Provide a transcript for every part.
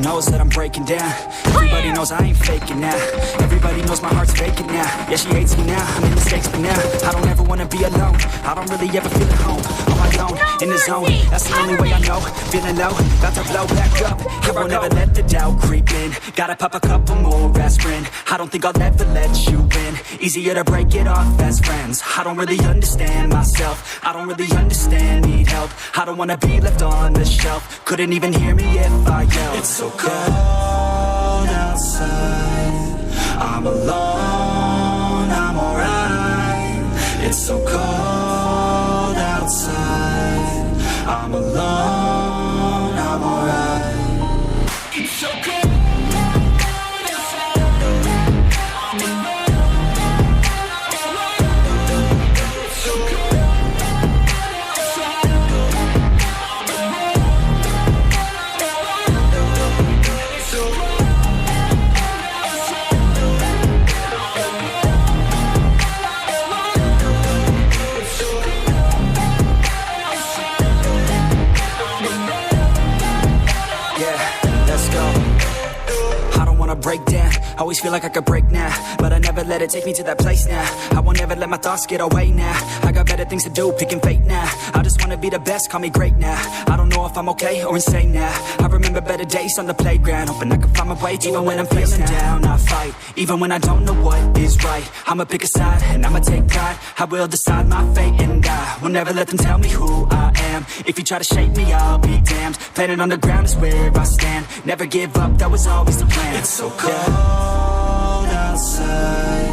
knows that I'm breaking down. Everybody knows I ain't faking now. Everybody knows my heart's vacant now. Yeah, she hates me now, I made mistakes but now I don't ever wanna be alone. I don't really ever feel at home. On my own, in the zone, that's the only way I know. Feeling low, about to blow back up. I won't ever let the doubt creep in. Gotta pop a couple more aspirin. I don't think I'll ever let you in. Easier to break it off best friends. I don't really understand myself. I don't really understand, need help. I don't wanna be left on the shelf. Couldn't even hear me if I yelled. It's so cold outside, I'm alone, I'm alright. It's so cold outside, I'm alone, I'm alright. It's so cold. Break down, always feel like I could break now, but I never let it take me to that place now. I won't ever let my thoughts get away now. I got better things to do, picking fate now. I just wanna be the best, call me great now. I don't know if I'm okay or insane now. I remember better days on the playground, hoping I can find my way even when I'm feeling down. I fight, even when I don't know what is right. I'ma pick a side, and I'ma take pride. I will decide my fate and I will never let them tell me who I am. If you try to shape me, I'll be damned. Planet on the ground is where I stand. Never give up, that was always the plan. It's so cold outside,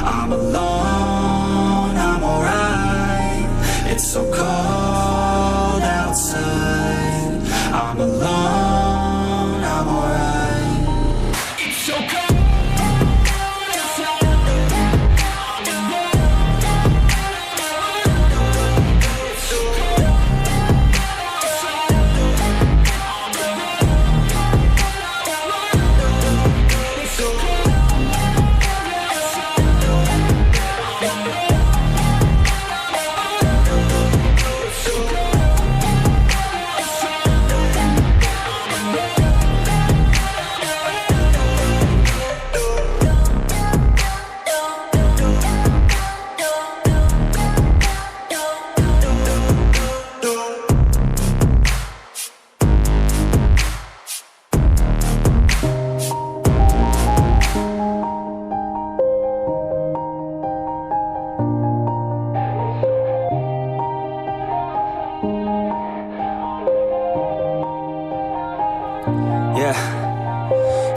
I'm alone, I'm alright. It's so cold outside, I'm alone, I'm alright. It's so cold.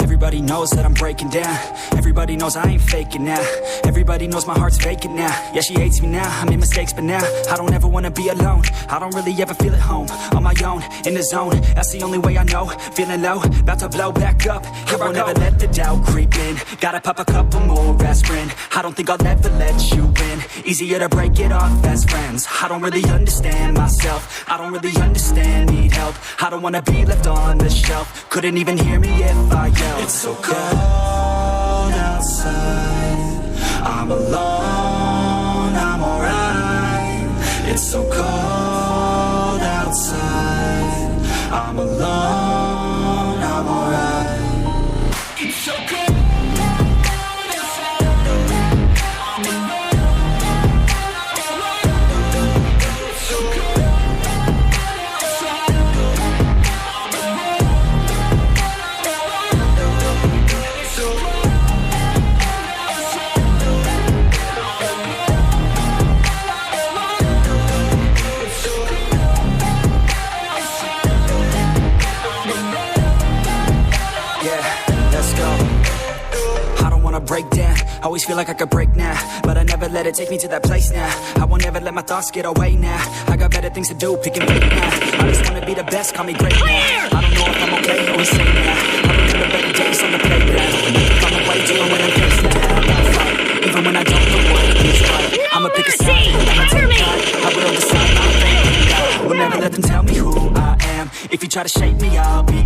Everybody knows that I'm breaking down. Everybody knows I ain't faking now. Everybody knows my heart's vacant now. Yeah, she hates me now, I made mistakes but now I don't ever wanna be alone. I don't really ever feel at home. On my own, in the zone, that's the only way I know. Feeling low, about to blow back up. I won't ever let the doubt creep in. Gotta pop a couple more aspirin. I don't think I'll ever let you in. Easier to break it off best friends. I don't really understand myself. I don't really understand, need help. I don't wanna be left on the shelf. Couldn't even hear me if I yelled. It's so cold outside, I'm alone, I'm alright. It's so cold outside, I'm alone, I'm alright. It's so cold. Break down, always feel like I could break now, but I never let it take me to that place now. I won't ever let my thoughts get away now. I got better things to do, picking fate now. I just wanna be the best, call me great now. I don't know if I'm okay or insane now. I remember better days on the playground, hoping I can find my way even when I'm facing down. I fight, even when I don't know what is right. I'ma pick a side, I'ma take pride. I will decide my fate and I will never let them tell me who I am. If you try to shape me, I'll be